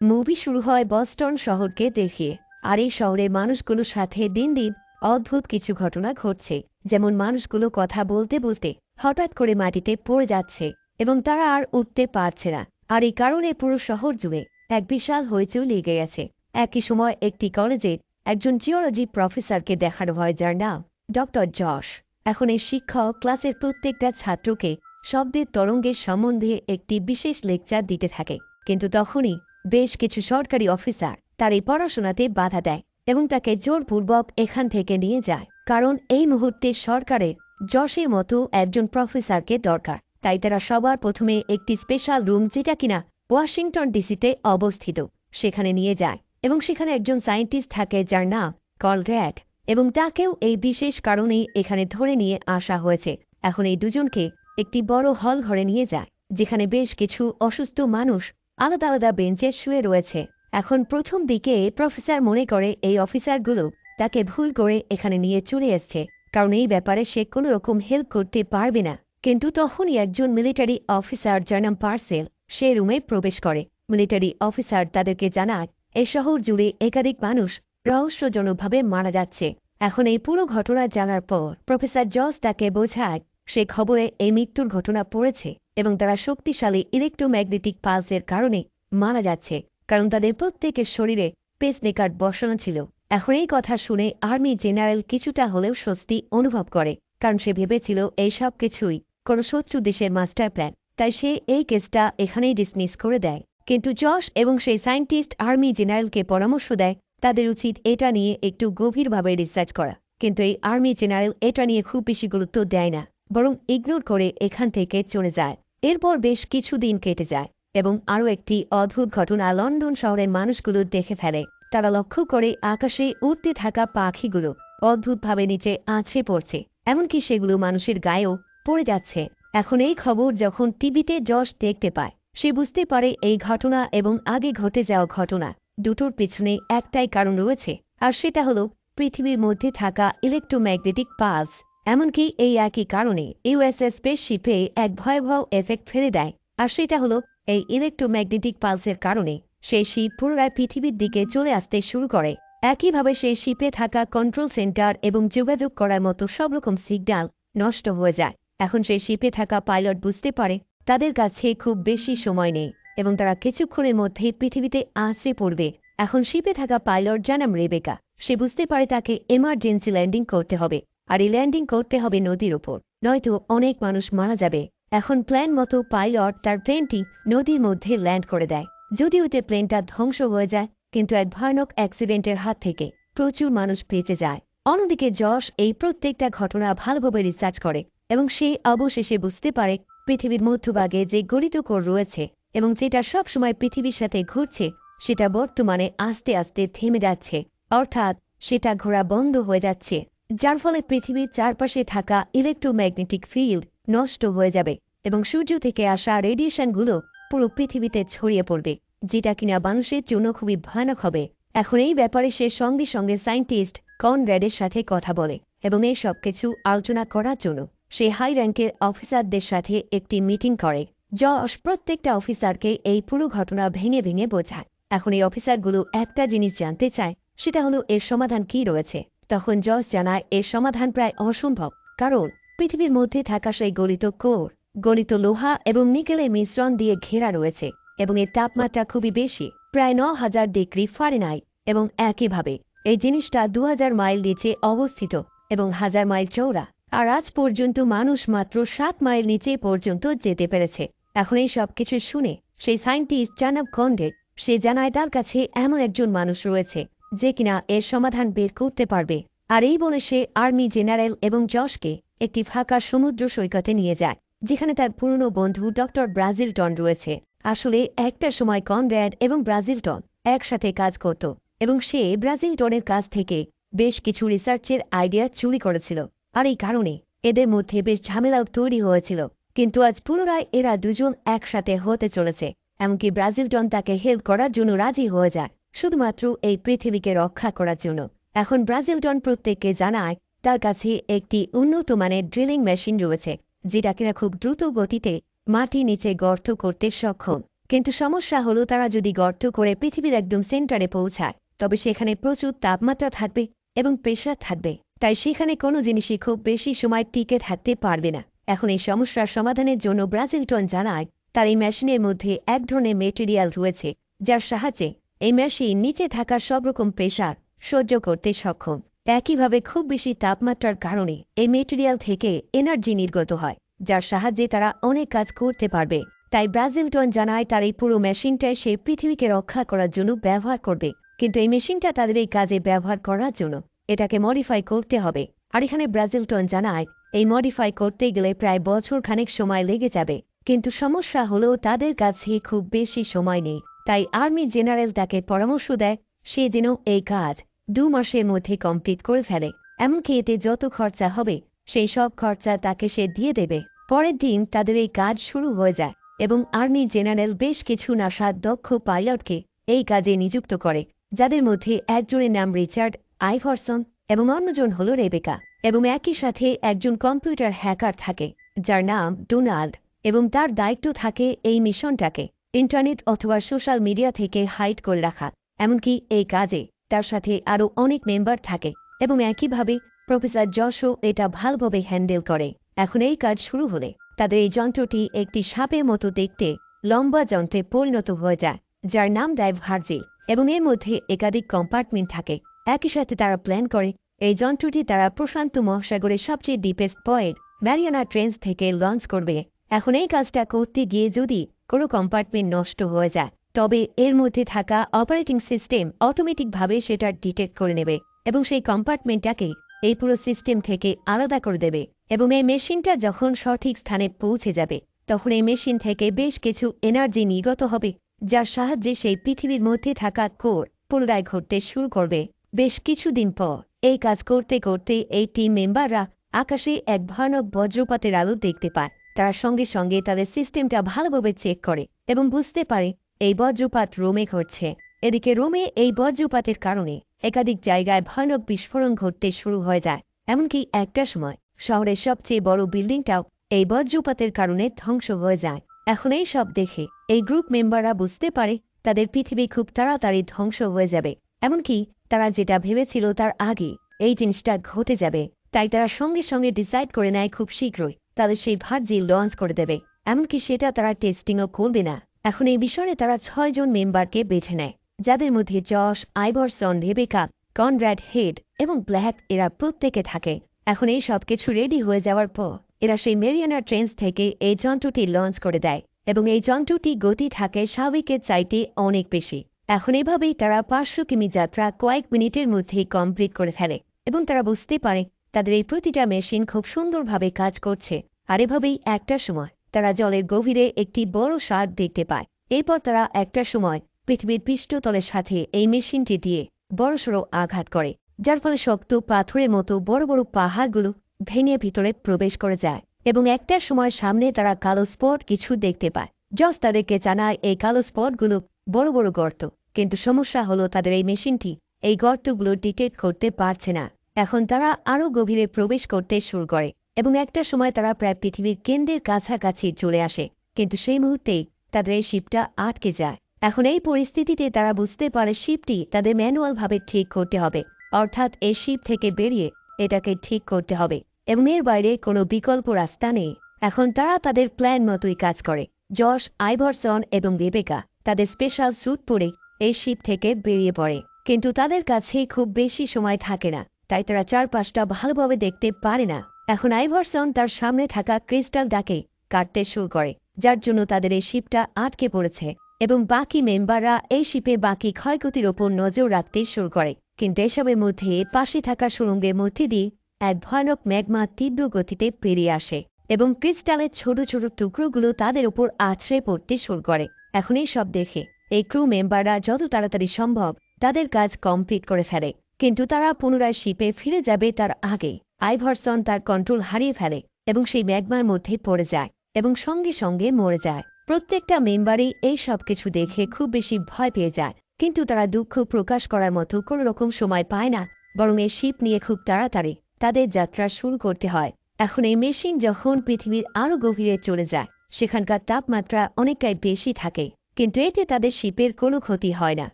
Movie শুরু হয় Boston শহরকে দেখিয়ে, আর এই শহরের মানুষগুলোর সাথে দিন দিন অদ্ভুত কিছু ঘটনা ঘটছে। যেমন মানুষগুলো কথা বলতে বলতে হঠাৎ করে মাটিতে পড়ে যাচ্ছে এবং তারা আর উঠতে পারছে না। আর এই কারণে পুরো শহর জুড়ে এক বিশাল হইচই লেগে গেছে। একই সময় একটি কলেজের একজন জিওলজি প্রফেসরকে দেখানো হয়, যার নাম ডক্টর জশ। এখন এই শিক্ষক ক্লাসের প্রত্যেকটা ছাত্রকে শব্দের তরঙ্গের সম্বন্ধে একটি বিশেষ লেকচার দিতে থাকে। কিন্তু তখনই বেশ কিছু সরকারি অফিসার তার এই পড়াশোনাতে বাধা দেয় এবং তাকে জোরপূর্বক এখান থেকে নিয়ে যায়, কারণ এই মুহূর্তে সরকারের যশের মতো একজন প্রফেসরকে দরকার। তাই তারা সবার প্রথমে একটি স্পেশাল রুম, যেটা কিনা ওয়াশিংটন ডিসিতে অবস্থিত, সেখানে নিয়ে যায় এবং সেখানে একজন সায়েন্টিস্ট থাকে যার নাম কনরেড, এবং তাকেও এই বিশেষ কারণেই এখানে ধরে নিয়ে আসা হয়েছে। এখন এই দুজনকে একটি বড় হল ঘরে নিয়ে যায়, যেখানে বেশ কিছু অসুস্থ মানুষ আলাদা আলাদা বেঞ্চে শুয়ে রয়েছে। এখন প্রথম দিকে প্রফেসর মনে করে এই অফিসারগুলো তাকে ভুল করে এখানে নিয়ে চলে এসছে, কারণ এই ব্যাপারে সে কোনো রকম হেল্প করতে পারবে না। কিন্তু তখনই একজন মিলিটারি অফিসার যার নাম পার্সেল সে রুমে প্রবেশ করে। মিলিটারি অফিসার তাদেরকে জানায় এই শহর জুড়ে একাধিক মানুষ রহস্যজনকভাবে মারা যাচ্ছে। এখন এই পুরো ঘটনা জানার পর প্রফেসর জস তাকে বোঝায় সে খবরে এই মৃত্যুর ঘটনা পড়েছে এবং তারা শক্তিশালী ইলেকট্রোম্যাগনেটিক পালসের কারণে মারা যাচ্ছে, কারণ তাদের প্রত্যেকের শরীরে পেসমেকার বসানো ছিল। এখন এই কথা শুনে আর্মি জেনারেল কিছুটা হলেও স্বস্তি অনুভব করে, কারণ সে ভেবেছিল এই সব কিছুই কোনো শত্রু দেশের মাস্টার প্ল্যান। তাই সে এই কেসটা এখানেই ডিসমিস করে দেয়। কিন্তু জশ এবং সেই সায়েন্টিস্ট আর্মি জেনারেলকে পরামর্শ দেয় তাদের উচিত এটা নিয়ে একটু গভীরভাবে রিসার্চ করা। কিন্তু এই আর্মি জেনারেল এটা নিয়ে খুব বেশি গুরুত্ব দেয় না, বরং ইগনোর করে এখান থেকে চলে যায়। এরপর বেশ কিছুদিন কেটে যায় এবং আরও একটি অদ্ভুত ঘটনা লন্ডন শহরের মানুষগুলো দেখে ফেলে। তারা লক্ষ্য করে আকাশে উড়তে থাকা পাখিগুলো অদ্ভুতভাবে নিচে আছড়ে পড়ছে, এমনকি সেগুলো মানুষের গায়েও পড়ে যাচ্ছে। এখন এই খবর যখন টিভিতে জশ দেখতে পায়, সে বুঝতে পারে এই ঘটনা এবং আগে ঘটে যাওয়া ঘটনা দুটোর পিছনে একটাই কারণ রয়েছে, আর সেটা হলো পৃথিবীর মধ্যে থাকা ইলেকট্রোম্যাগনেটিক পালস। এমনকি এই একই কারণে ইউএসএস স্পেসশিপে এক ভয়াবহ এফেক্ট ফেলে দেয়, আর সেটা হলো এই ইলেকট্রোম্যাগনেটিক পালসের কারণে সেই শিপ পুনরায় পৃথিবীর দিকে চলে আসতে শুরু করে। একইভাবে সেই শিপে থাকা কন্ট্রোল সেন্টার এবং যোগাযোগ করার মতো সব রকম সিগন্যাল নষ্ট হয়ে যায়। এখন সেই শিপে থাকা পাইলট বুঝতে পারে তাদের কাছে খুব বেশি সময় নেই এবং তারা কিছুক্ষণের মধ্যেই পৃথিবীতে আছড়ে পড়বে। এখন শিপে থাকা পাইলট যার নাম রেবেকা, সে বুঝতে পারে তাকে এমার্জেন্সি ল্যান্ডিং করতে হবে, আর এই ল্যান্ডিং করতে হবে নদীর ওপর, নয়তো অনেক মানুষ মারা যাবে। এখন প্ল্যান মতো পাইলট তার প্লেনটি নদীর মধ্যে ল্যান্ড করে দেয়। যদিও এতে প্লেনটা ধ্বংস হয়ে যায়, কিন্তু এক ভয়ানক অ্যাক্সিডেন্টের হাত থেকে প্রচুর মানুষ বেঁচে যায়। অন্যদিকে যশ এই প্রত্যেকটা ঘটনা ভালোভাবে রিসার্চ করে এবং সে অবশেষে বুঝতে পারে পৃথিবীর মধ্যভাগে যে গলিতকোর রয়েছে এবং যেটা সবসময় পৃথিবীর সাথে ঘুরছে, সেটা বর্তমানে আস্তে আস্তে থেমে যাচ্ছে, অর্থাৎ সেটা ঘোরা বন্ধ হয়ে যাচ্ছে, যার ফলে পৃথিবীর চারপাশে থাকা ইলেকট্রোম্যাগনেটিক ফিল্ড নষ্ট হয়ে যাবে এবং সূর্য থেকে আসা রেডিয়েশনগুলো পুরো পৃথিবীতে ছড়িয়ে পড়বে, যেটা কিনা মানুষের জন্য খুবই ভয়ানক হবে। এখন এই ব্যাপারে সে সঙ্গে সঙ্গে সায়েন্টিস্ট কনরেডের সাথে কথা বলে এবং এই সব কিছু আলোচনা করার জন্য সে হাই র্যাঙ্কের অফিসারদের সাথে একটি মিটিং করে। যশ প্রত্যেকটা অফিসারকে এই পুরো ঘটনা ভেঙে ভেঙে বোঝায়। এখন এই অফিসারগুলো একটা জিনিস জানতে চায়, সেটা হলো এর সমাধান কি রয়েছে। তখন যশ জানায় এর সমাধান প্রায় অসম্ভব, কারণ পৃথিবীর মধ্যে থাকা সেই গলিত কোর গলিত লোহা এবং নিকেলের মিশ্রণ দিয়ে ঘেরা রয়েছে এবং এর তাপমাত্রা খুবই বেশি, প্রায় ৯,০০০ ডিগ্রি ফারেনহাইট, এবং একইভাবে এই জিনিসটা ২,০০০ মাইল নিচে অবস্থিত এবং ১,০০০ মাইল চৌড়া, আর আজ পর্যন্ত মানুষ মাত্র ৭ মাইল নিচে পর্যন্ত যেতে পেরেছে। এখন এই সব কিছু শুনে সেই সায়েন্টিস্ট জানাব কনরেড সে জানায় তার কাছে এমন একজন মানুষ রয়েছে যে কিনা এর সমাধান বের করতে পারবে। আর এই বলে সে আর্মি জেনারেল এবং যশকে একটি ফাঁকা সমুদ্র সৈকতে নিয়ে যায়, যেখানে তার পুরনো বন্ধু ডক্টর ব্রাজিলটন রয়েছে। আসলে একটা সময় কনরেড এবং ব্রাজিলটন একসাথে কাজ করত এবং সে ব্রাজিলটনের কাছ থেকে বেশ কিছু রিসার্চের আইডিয়া চুরি করেছিল, আর এই কারণে এদের মধ্যে বেশ ঝামেলাও তৈরি হয়েছিল। কিন্তু আজ পুনরায় এরা দুজন একসাথে হতে চলেছে, এমনকি ব্রাজিলটন তাকে হেল্প করার জন্য রাজি হয়ে যায়, শুধুমাত্র এই পৃথিবীকে রক্ষা করার জন্য। এখন ব্রাজিলটন প্রত্যেককে জানায় তার কাছে একটি উন্নত মানের ড্রিলিং মেশিন রয়েছে, যেটা কিনা খুব দ্রুত গতিতে মাটি নিচে গর্ত করতে সক্ষম। কিন্তু সমস্যা হলো তারা যদি গর্ত করে পৃথিবীর একদম সেন্টারে পৌঁছায় তবে সেখানে প্রচুর তাপমাত্রা থাকবে এবং প্রেশার থাকবে, তাই সেখানে কোনো জিনিসই খুব বেশি সময় টিকে থাকতে পারবে না। এখন এই সমস্যার সমাধানের জন্য ব্রাজিলটন জানায় তার এই মেশিনের মধ্যে এক ধরনের মেটেরিয়াল রয়েছে যার সাহায্যে এই মেশিন নিচে থাকা সব রকম প্রেশার সহ্য করতে সক্ষম। একইভাবে খুব বেশি তাপমাত্রার কারণে এই মেটেরিয়াল থেকে এনার্জি নির্গত হয় যার সাহায্যে তারা অনেক কাজ করতে পারবে। তাই ব্রাজিলটন জানায় তার এই পুরো মেশিনটা সে পৃথিবীকে রক্ষা করার জন্য ব্যবহার করবে, কিন্তু এই মেশিনটা তাদের এই কাজে ব্যবহার করার জন্য এটাকে মডিফাই করতে হবে। আর এখানে ব্রাজিলটন জানায় এই মডিফাই করতে গেলে প্রায় বছর খানেক সময় লেগে যাবে, কিন্তু সমস্যা হলো তাদের কাছে খুব বেশি সময় নেই। তাই আর্মি জেনারেল তাকে পরামর্শ দেয় সে যেন এই কাজ 2 মাসের মধ্যে কমপ্লিট করে ফেলে, এমনকি এতে যত খরচা হবে সেই সব খরচা তাকে সে দিয়ে দেবে। পরের দিন তাদের এই কাজ শুরু হয়ে যায় এবং আর্মি জেনারেল বেশ কিছু নাসার দক্ষ পাইলটকে এই কাজে নিযুক্ত করে, যাদের মধ্যে একজনের নাম রিচার্ড আইভারসন এবং অন্যজন হল রেবেকা, এবং একই সাথে একজন কম্পিউটার হ্যাকার থাকে যার নাম ডোনাল্ড, এবং তার দায়িত্ব থাকে এই মিশনটাকে ইন্টারনেট অথবা সোশ্যাল মিডিয়া থেকে হাইড করে রাখা। এমনকি এই কাজে তার সাথে আরও অনেক মেম্বার থাকে এবং একইভাবে প্রফেসর যশও এটা ভালোভাবে হ্যান্ডেল করে। এখন এই কাজ শুরু হলে তাদের এই যন্ত্রটি একটি সাপের মতো দেখতে লম্বা যন্ত্রে পরিণত হয়ে যায় যার নাম দেয় ভার্জিল, এবং এর মধ্যে একাধিক কম্পার্টমেন্ট থাকে। একই সাথে তারা প্ল্যান করে এই যন্ত্রটি তারা প্রশান্ত মহাসাগরের সবচেয়ে ডিপেস্ট পয়েন্ট ম্যারিয়ানা ট্রেঞ্চ থেকে লঞ্চ করবে। এখন এই কাজটা করতে গিয়ে যদি কোনো কম্পার্টমেন্ট নষ্ট হয়ে যায় তবে এর মধ্যে থাকা অপারেটিং সিস্টেম অটোমেটিকভাবে সেটা ডিটেক্ট করে নেবে এবং সেই কম্পার্টমেন্টটাকে এই পুরো সিস্টেম থেকে আলাদা করে দেবে, এবং এই মেশিনটা যখন সঠিক স্থানে পৌঁছে যাবে তখন এই মেশিন থেকে বেশ কিছু এনার্জি নির্গত হবে যার সাহায্যে সেই পৃথিবীর মধ্যে থাকা কোর পুনরায় ঘটতে শুরু করবে। বেশ কিছুদিন পর এই কাজ করতে করতে এই টিম মেম্বাররা আকাশে এক ভয়ানক বজ্রপাতের আলো দেখতে পায়। তারা সঙ্গে সঙ্গে তাদের সিস্টেমটা ভালোভাবে চেক করে এবং বুঝতে পারে এই বজ্রপাত রোমে ঘটছে। এদিকে রোমে এই বজ্রপাতের কারণে একাধিক জায়গায় ভয়ানক বিস্ফোরণ ঘটতে শুরু হয়ে যায়, এমনকি একটা সময় শহরের সবচেয়ে বড় বিল্ডিংটাও এই বজ্রপাতের কারণে ধ্বংস হয়ে যায়। এখন এই সব দেখে এই গ্রুপ মেম্বাররা বুঝতে পারে তাদের পৃথিবী খুব তাড়াতাড়ি ধ্বংস হয়ে যাবে, এমনকি তারা যেটা ভেবেছিল তার আগে এই জিনিসটা ঘটে যাবে। তাই তারা সঙ্গে সঙ্গে ডিসাইড করে নেয় খুব শীঘ্রই তাদের সেই ভার্জিল লঞ্চ করে দেবে, এমনকি সেটা তারা টেস্টিংও করবে না। এখন এই বিষয়ে তারা 6 জন মেম্বারকে বেছে নেয়, যাদের মধ্যে Josh, Iverson, Rebecca, Conrad, Head এবং ব্ল্যাক এরা প্রত্যেকে থাকে। এখন এই সব কিছু রেডি হয়ে যাওয়ার পর এরা সেই মেরিয়ানা ট্রেঞ্চ থেকে এই যন্ত্রটি লঞ্চ করে দেয়, এবং এই যন্ত্রটি গতি থাকে স্বাভাবিকের চাইতে অনেক বেশি। এখন এভাবেই তারা 500 কিমি যাত্রা কয়েক মিনিটের মধ্যেই কমপ্লিট করে ফেলে, এবং তারা বুঝতে পারে তাদের এই প্রতিটা মেশিন খুব সুন্দরভাবে কাজ করছে। আর এভাবেই একটা সময় তারা জলের গভীরে একটি বড় শার্ক দেখতে পায়। এরপর তারা একটা সময় পৃথিবীর পৃষ্ঠতলের সাথে এই মেশিনটি দিয়ে বড়সড় আঘাত করে, যার ফলে শক্ত পাথরের মতো বড় বড় পাহাড়গুলো ভেঙে ভিতরে প্রবেশ করে যায়, এবং একটা সময় সামনে তারা কালো স্পট কিছু দেখতে পায়। জস তাদেরকে জানায় এই কালো স্পটগুলো বড় বড় গর্ত, কিন্তু সমস্যা হলো তাদের এই মেশিনটি এই গর্তগুলো ডিটেক্ট করতে পারছে না। এখন তারা আরও গভীরে প্রবেশ করতে শুরু করে, এবং একটা সময় তারা প্রায় পৃথিবীর কেন্দ্রের কাছাকাছি চলে আসে, কিন্তু সেই মুহূর্তেই তাদের এই শিপটা আটকে যায়। এখন এই পরিস্থিতিতে তারা বুঝতে পারে শিপটি তাদের ম্যানুয়ালভাবে ঠিক করতে হবে, অর্থাৎ এই শিপ থেকে বেরিয়ে এটাকে ঠিক করতে হবে, এবং এর বাইরে কোনো বিকল্প রাস্তা নেই। এখন তারা তাদের প্ল্যান মতোই কাজ করে। জশ, আইভারসন এবং রেবেকা তাদের স্পেশাল স্যুট পরে এই শিপ থেকে বেরিয়ে পড়ে, কিন্তু তাদের কাছে খুব বেশি সময় থাকে না, তাই তারা চারপাশটা ভালোভাবে দেখতে পারে না। এখন আইভারসন তার সামনে থাকা ক্রিস্টালটাকে কাটতে শুরু করে, যার জন্য তাদের এই শিপটা আটকে পড়েছে, এবং বাকি মেম্বাররা এই শিপের বাকি ক্ষয়ক্ষতির ওপর নজর রাখতে শুরু করে। কিন্তু এসবের মধ্যে পাশে থাকা সুড়ঙ্গের মধ্যে দিয়ে এক ভয়ানক ম্যাগমা তীব্র গতিতে পেরিয়ে আসে, এবং ক্রিস্টালের ছোট ছোট টুকরোগুলো তাদের উপর আছড়ে পড়তে শুরু করে। এখন এই সব দেখে এই ক্রু মেম্বাররা যত তাড়াতাড়ি সম্ভব তাদের কাজ কমপ্লিট করে ফেলে, কিন্তু তারা পুনরায় শিপে ফিরে যাবে তার আগে আইভারসন তার কন্ট্রোল হারিয়ে ফেলে এবং সেই ম্যাগমার মধ্যে পড়ে যায় এবং সঙ্গে সঙ্গে মরে যায়। প্রত্যেকটা মেম্বারই এই সব কিছু দেখে খুব বেশি ভয় পেয়ে যায়, কিন্তু তারা দুঃখ প্রকাশ করার মতো কোনো রকম সময় পায় না, বরং এই শিপ নিয়ে খুব তাড়াতাড়ি তাদের যাত্রা শুরু করতে হয়। এখন এই মেশিন যখন পৃথিবীর আরও গভীরে চলে যায়, সেখানকার তাপমাত্রা অনেকটাই বেশি থাকে, কিন্তু এতে তাদের শিপের কোনো ক্ষতি হয় না,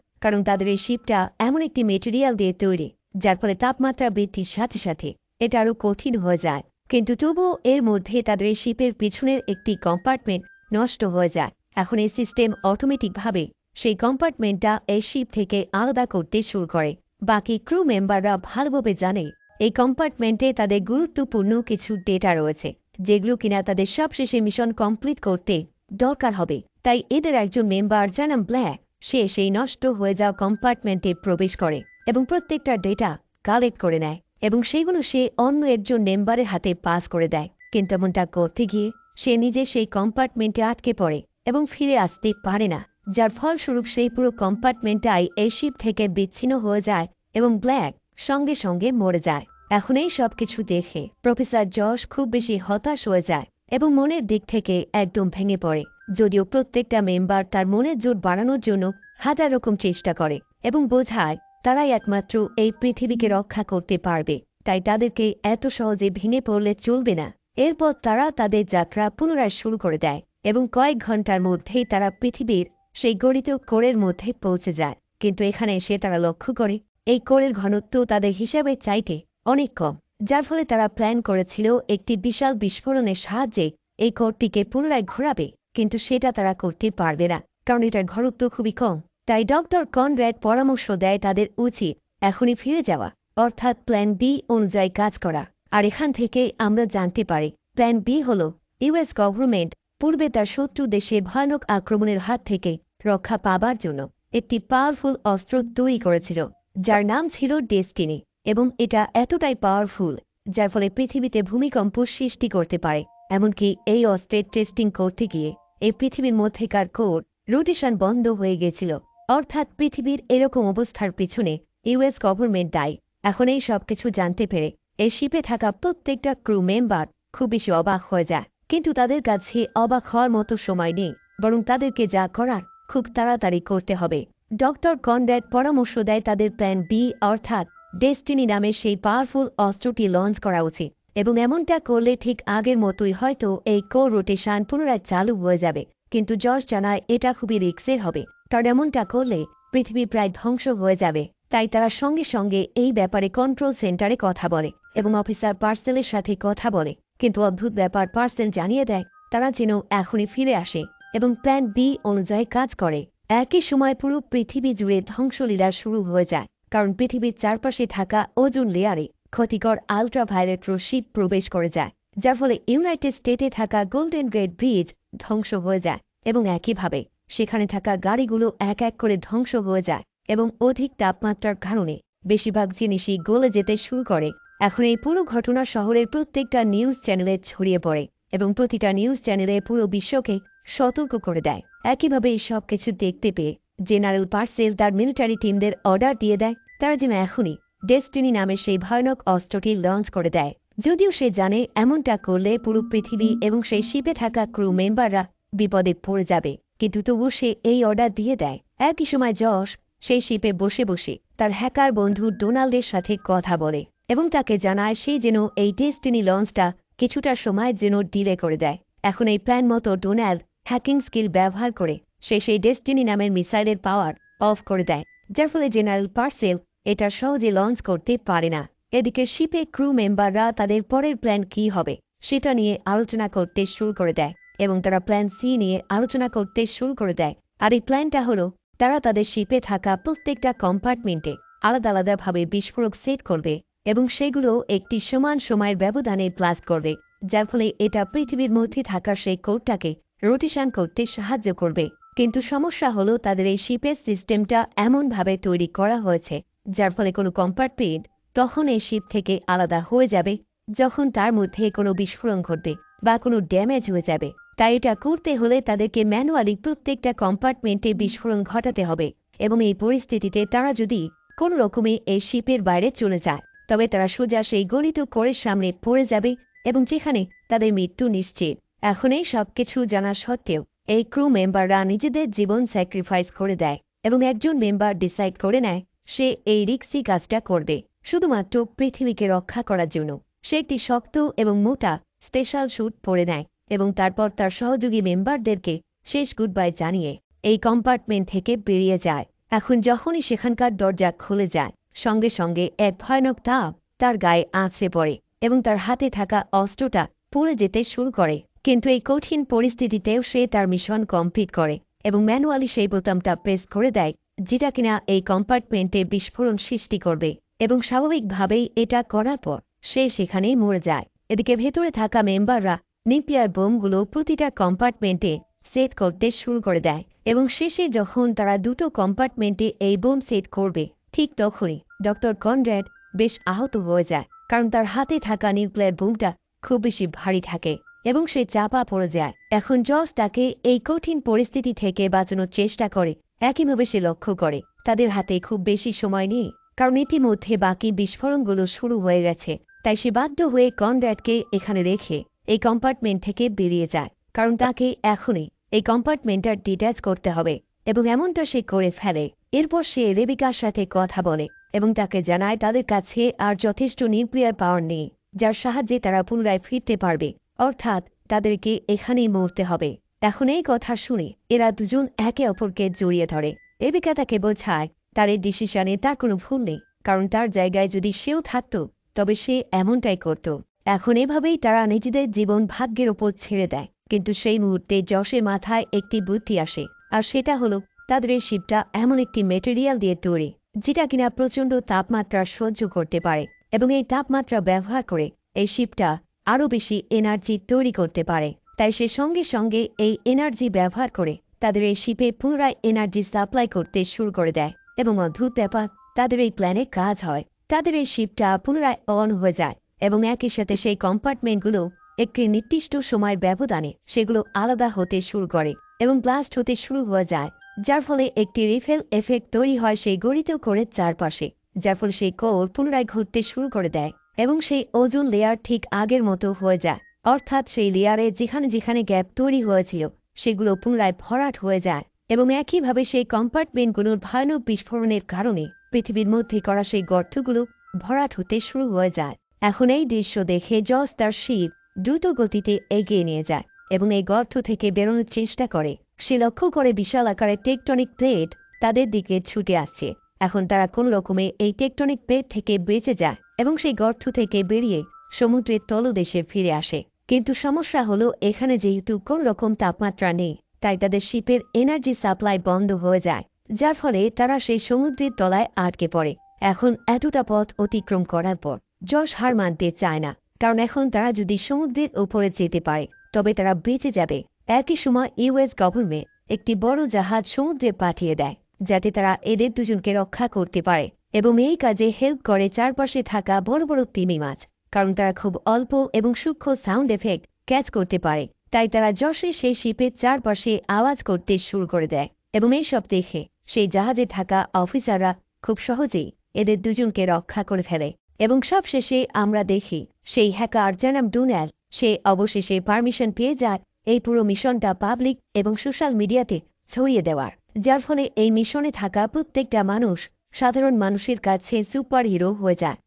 কারণ তাদের এই শিপটা এমন একটি মেটেরিয়াল দিয়ে তৈরি যার ফলে তাপমাত্রা বৃদ্ধির সাথে সাথে এটা আরও কঠিন হয়ে যায়। কিন্তু তবুও এর মধ্যে তাদের এই শিপের পিছনের একটি কম্পার্টমেন্ট নষ্ট হয়ে যায়। এখন এই সিস্টেম অটোমেটিকভাবে সেই কম্পার্টমেন্টটা এই শিপ থেকে আলাদা করতে শুরু করে। বাকি ক্রু মেম্বাররা ভালোভাবে জানে এই কম্পার্টমেন্টে তাদের গুরুত্বপূর্ণ কিছু ডেটা রয়েছে, যেগুলো কিনা তাদের সবশেষে মিশন কমপ্লিট করতে দরকার হবে। তাই এদের একজন মেম্বার যার নাম ব্ল্যাক, সে সেই নষ্ট হয়ে যাওয়া কম্পার্টমেন্টে প্রবেশ করে এবং প্রত্যেকটা ডেটা কালেক্ট করে নেয় এবং সেগুলো সে অন্য একজন মেম্বারের হাতে পাস করে দেয়। কিন্তু এমনটা করতে গিয়ে সে নিজে সেই কম্পার্টমেন্টে আটকে পড়ে এবং ফিরে আসতে পারে না, যার ফলস্বরূপ সেই পুরো কম্পার্টমেন্টটাই এই শিপ থেকে বিচ্ছিন্ন হয়ে যায় এবং ব্ল্যাক সঙ্গে সঙ্গে মরে যায়। এখন এই সব কিছু দেখে প্রফেসর জশ খুব বেশি হতাশ হয়ে যায় এবং মনের দিক থেকে একদম ভেঙে পড়ে। যদিও প্রত্যেকটা মেম্বার তার মনের জোর বাড়ানোর জন্য হাজার রকম চেষ্টা করে এবং বোঝায় তারাই একমাত্র এই পৃথিবীকে রক্ষা করতে পারবে, তাই তাদেরকে এত সহজে ভেঙে পড়লে চলবে না। এরপর তারা তাদের যাত্রা পুনরায় শুরু করে দেয় এবং কয়েক ঘন্টার মধ্যেই তারা পৃথিবীর সেই গড়িত কোরের মধ্যে পৌঁছে যায়। কিন্তু এখানে এসে তারা লক্ষ্য করে এই কোরের ঘনত্ব তাদের হিসাবে চাইতে অনেক কম, যার ফলে তারা প্ল্যান করেছিল একটি বিশাল বিস্ফোরণের সাহায্যে এই কোরটিকে পুনরায় ঘোরাবে, কিন্তু সেটা তারা করতে পারবে না, কারণ এটার ঘনত্ব খুবই কম। তাই ডক্টর কনর্যাড পরামর্শ দেয় তাদের উচিত এখনই ফিরে যাওয়া, অর্থাৎ প্ল্যান বি অনুযায়ী কাজ করা। আর এখান থেকে আমরা জানতে পারি প্ল্যান বি হল ইউএস গভর্নমেন্ট পূর্বে তার শত্রু দেশের ভয়ানক আক্রমণের হাত থেকে রক্ষা পাবার জন্য একটি পাওয়ারফুল অস্ত্র তৈরি করেছিল, যার নাম ছিল ডেস্টিনি। এবং এটা এতটাই পাওয়ারফুল যার ফলে পৃথিবীতে ভূমিকম্প সৃষ্টি করতে পারে। এমনকি এই অস্ত্রের টেস্টিং করতে গিয়ে এই পৃথিবীর মধ্যেকার কোর রোটেশন বন্ধ হয়ে গেছিল, অর্থাৎ পৃথিবীর এরকম অবস্থার পিছনে ইউএস গভর্নমেন্ট দায়ী। এখন এই সব কিছু জানতে পেরে এই শিপে থাকা প্রত্যেকটা ক্রু মেম্বার খুব বেশি অবাক হয়ে যায়, কিন্তু তাদের কাছে অবাক হওয়ার মতো সময় নেই, বরং তাদেরকে যা করার খুব তাড়াতাড়ি করতে হবে। ডক্টর কনর্যাড পরামর্শ দেয় তাদের প্ল্যান বি অর্থাৎ ডেস্টিনি নামে সেই পাওয়ারফুল অস্ত্রটি লঞ্চ করা উচিত, এবং এমনটা করলে ঠিক আগের মতোই হয়তো এই কোর রোটেশন পুনরায় চালু হয়ে যাবে। কিন্তু জশ জানায় এটা খুবই রিস্কের হবে, কারণ এমনটা করলে পৃথিবী প্রায় ধ্বংস হয়ে যাবে। তাই তারা সঙ্গে সঙ্গে এই ব্যাপারে কন্ট্রোল সেন্টারে কথা বলে এবং অফিসার পার্সেলের সাথে কথা বলে। কিন্তু অদ্ভুত ব্যাপার, পার্সেল জানিয়ে দেয় তারা যেন এখনই ফিরে আসে এবং প্ল্যান বি অনুযায়ী কাজ করে। একই সময় পুরো পৃথিবী জুড়ে ধ্বংসলীলা শুরু হয়ে যায়, কারণ পৃথিবীর চারপাশে থাকা ওজোন লেয়ারে ক্ষতিকর আলট্রাভায়োলেট রশ্মি প্রবেশ করে যায়, যার ফলে ইউনাইটেড স্টেটে থাকা গোল্ডেন গ্রেট ব্রিজ ধ্বংস হয়ে যায় এবং একইভাবে সেখানে থাকা গাড়িগুলো এক এক করে ধ্বংস হয়ে যায় এবং অধিক তাপমাত্রার কারণে বেশিরভাগ জিনিসই গলে যেতে শুরু করে। এখন এই পুরো ঘটনা শহরের প্রত্যেকটা নিউজ চ্যানেলে ছড়িয়ে পড়ে এবং প্রতিটা নিউজ চ্যানেলে পুরো বিশ্বকে সতর্ক করে দেয়। একইভাবে এই সব কিছু দেখতে পেয়ে জেনারেল পার্সেল তার মিলিটারি টিমদের অর্ডার দিয়ে দেয় তারা যেন এখনই ডেস্টিনি নামে সেই ভয়ানক অস্ত্রটি লঞ্চ করে দেয়। যদিও সে জানে এমনটা করলে পুরো পৃথিবী এবং সেই শিপে থাকা ক্রু মেম্বাররা বিপদে পড়ে যাবে, কিন্তু তবু সে এই অর্ডার দিয়ে দেয়। একই সময় জশ সেই শিপে বসে বসে তার হ্যাকার বন্ধু ডোনাল্ডের সাথে কথা বলে এবং তাকে জানায় সে যেন এই ডেস্টিনি লঞ্চটা কিছুটা সময়ের জন্য ডিলে করে দেয়। এখন এই প্ল্যান মতো ডোনাল্ড হ্যাকিং স্কিল ব্যবহার করে সে সেই ডেস্টিনি নামের মিসাইলের পাওয়ার অফ করে দেয়, যার ফলে জেনারেল পার্সেল এটা সহজে লঞ্চ করতে পারে না। এদিকে শিপে ক্রু মেম্বাররা তাদের পরের প্ল্যান কী হবে সেটা নিয়ে আলোচনা করতে শুরু করে দেয় এবং তারা প্ল্যান সি নিয়ে আলোচনা করতে শুরু করে দেয়। আর এই প্ল্যানটা হলো তারা তাদের শিপে থাকা প্রত্যেকটা কম্পার্টমেন্টে আলাদা আলাদাভাবে বিস্ফোরক সেট করবে এবং সেগুলো একটি সমান সময়ের ব্যবধানে ব্লাস্ট করবে, যার ফলে এটা পৃথিবীর মধ্যে থাকা সেই কোডটাকে রোটেশন করতে সাহায্য করবে। কিন্তু সমস্যা হলো তাদের এই শিপের সিস্টেমটা এমনভাবে তৈরি করা হয়েছে যার ফলে কোনো কম্পার্টমেন্ট তখন এই শিপ থেকে আলাদা হয়ে যাবে যখন তার মধ্যে কোনো বিস্ফোরণ ঘটবে বা কোনো ড্যামেজ হয়ে যাবে। তাই এটা করতে হলে তাদেরকে ম্যানুয়ালি প্রত্যেকটা কম্পার্টমেন্টে বিস্ফোরণ ঘটাতে হবে এবং এই পরিস্থিতিতে তারা যদি কোনো রকমে এই শিপের বাইরে চলে যায় তবে তারা সোজা সেই গলিত কোরের সামনে পড়ে যাবে এবং যেখানে তাদের মৃত্যু নিশ্চিত। এখন এই সব কিছু জানা সত্ত্বেও এই ক্রু মেম্বাররা নিজেদের জীবন স্যাক্রিফাইস করে দেয় এবং একজন মেম্বার ডিসাইড করে নেয় সে এই রিক্সি কাজটা করবে শুধুমাত্র পৃথিবীকে রক্ষা করার জন্য। সে একটি শক্ত এবং মোটা স্পেশাল স্যুট পরে নেয় এবং তারপর তার সহযোগী মেম্বারদেরকে শেষ গুড বাই জানিয়ে এই কম্পার্টমেন্ট থেকে বেরিয়ে যায়। এখন যখনই সেখানকার দরজা খুলে যায়, সঙ্গে সঙ্গে এক ভয়ানক তাপ তার গায়ে আছড়ে পড়ে এবং তার হাতে থাকা অস্ত্রটা পুড়ে যেতে শুরু করে। কিন্তু এই কঠিন পরিস্থিতিতেও সে তার মিশন কমপ্লিট করে এবং ম্যানুয়ালি সেই বোতামটা প্রেস করে দেয়, যেটা কিনা এই কম্পার্টমেন্টে বিস্ফোরণ সৃষ্টি করবে। এবং স্বাভাবিকভাবেই এটা করার পর সে সেখানেই মরে যায়। এদিকে ভেতরে থাকা মেম্বাররা নিউক্লিয়ার বোমগুলো প্রতিটা কম্পার্টমেন্টে সেট করতে শুরু করে দেয় এবং শেষে যখন তারা দুটো কম্পার্টমেন্টে এই বোম সেট করবে, ঠিক তখনই ডক্টর কনরাড বেশ আহত হয়ে যায়, কারণ তার হাতে থাকা নিউক্লিয়ার বোমটা খুব বেশি ভারী থাকে এবং সে চাপা পড়ে যায়। এখন জস তাকে এই কঠিন পরিস্থিতি থেকে বাঁচানোর চেষ্টা করে। একইভাবে সে লক্ষ্য করে তাদের হাতে খুব বেশি সময় নেই, কারণ ইতিমধ্যে বাকি বিস্ফোরণগুলো শুরু হয়ে গেছে। তাই সে বাধ্য হয়ে কনরাডকে এখানে রেখে এই কম্পার্টমেন্ট থেকে বেরিয়ে যায়, কারণ তাকে এখনই এই কম্পার্টমেন্টটা ডিট্যাচ করতে হবে এবং এমনটা সে করে ফেলে। এরপর সে রেবিকার সাথে কথা বলে এবং তাকে জানায় তাদের কাছে আর যথেষ্ট নিউক্লিয়ার পাওয়ার নেই যার সাহায্যে তারা পুনরায় ফিরতে পারবে, অর্থাৎ তাদেরকে এখানেই মরতে হবে। এখন এই কথা শুনে এরা দুজন একে অপরকে জড়িয়ে ধরে। রেবিকা তাকে বোঝায় তার এই ডিসিশনে তার কোনো ভুল নেই, কারণ তার জায়গায় যদি সেও থাকত তবে সে এমনটাই করত। এখন এভাবেই তারা নিজেদের জীবন ভাগ্যের ওপর ছেড়ে দেয়। কিন্তু সেই মুহূর্তে জশের মাথায় একটি বুদ্ধি আসে, আর সেটা হলো তাদের এই শিপটা এমন একটি মেটেরিয়াল দিয়ে তৈরি যেটা কিনা প্রচণ্ড তাপমাত্রা সহ্য করতে পারে এবং এই তাপমাত্রা ব্যবহার করে এই শিপটা আরও বেশি এনার্জি তৈরি করতে পারে। তাই সে সঙ্গে সঙ্গে এই এনার্জি ব্যবহার করে তাদের এই শিপে পুনরায় এনার্জি সাপ্লাই করতে শুরু করে দেয় এবং অদ্ভুত ব্যাপার, তাদের এই প্ল্যানে কাজ হয়। তাদের এই শিপটা পুনরায় অন হয়ে যায় এবং একই সাথে সেই কম্পার্টমেন্টগুলো একটি নির্দিষ্ট সময়ের ব্যবধানে সেগুলো আলাদা হতে শুরু করে এবং ব্লাস্ট হতে শুরু হয়ে যায়, যার ফলে একটি রিফেল এফেক্ট তৈরি হয় সেই গড়িত করে চারপাশে, যার ফলে সেই কোর পুনরায় ঘুরতে শুরু করে দেয় এবং সেই ওজোন লেয়ার ঠিক আগের মতো হয়ে যায়। অর্থাৎ সেই লেয়ারে যেখানে যেখানে গ্যাপ তৈরি হয়েছিল সেগুলো পুনরায় ভরাট হয়ে যায় এবং একইভাবে সেই কম্পার্টমেন্টগুলোর ভয়ানক বিস্ফোরণের কারণে পৃথিবীর মধ্যে করা সেই গর্তগুলো ভরাট হতে শুরু হয়ে যায়। এখন এই দৃশ্য দেখে জস তার শিপ দ্রুত গতিতে এগিয়ে নিয়ে যায় এবং এই গর্ত থেকে বেরোনোর চেষ্টা করে। সে লক্ষ্য করে বিশাল আকারের টেকটনিক প্লেট তাদের দিকে ছুটে আসছে। এখন তারা কোন রকমে এই টেকটনিক প্লেট থেকে বেঁচে যায় এবং সেই গর্ত থেকে বেরিয়ে সমুদ্রের তলদেশে ফিরে আসে। কিন্তু সমস্যা হলো এখানে যেহেতু কোন রকম তাপমাত্রা নেই, তাই তাদের শিপের এনার্জি সাপ্লাই বন্ধ হয়ে যায়, যার ফলে তারা সেই সমুদ্রের তলায় আটকে পড়ে। এখন এতটা পথ অতিক্রম করার পর জশ হার মানতে চায় না, কারণ এখন তারা যদি সমুদ্রের উপরে যেতে পারে তবে তারা বেঁচে যাবে। একই সময় ইউএস গভর্নমেন্ট একটি বড় জাহাজ সমুদ্রে পাঠিয়ে দেয় যাতে তারা এদের দুজনকে রক্ষা করতে পারে এবং এই কাজে হেল্প করে চারপাশে থাকা বড় বড় তিমি মাছ, কারণ তারা খুব অল্প এবং সূক্ষ্ম সাউন্ড এফেক্ট ক্যাচ করতে পারে। তাই তারা যশে সেই শিপের চারপাশে আওয়াজ করতে শুরু করে দেয় এবং এইসব দেখে সেই জাহাজে থাকা অফিসাররা খুব সহজেই এদের দুজনকে রক্ষা করে ফেলে। এবং সবশেষে আমরা দেখি সেই হ্যাকার জানাম ডোনাল্ড সে অবশেষে পারমিশন পেয়ে যায় এই পুরো মিশনটা পাবলিক এবং সোশ্যাল মিডিয়াতে ছড়িয়ে দেওয়ার, যার ফলে এই মিশনে থাকা প্রত্যেকটা মানুষ সাধারণ মানুষের কাছে সুপার হিরো হয়ে যায়।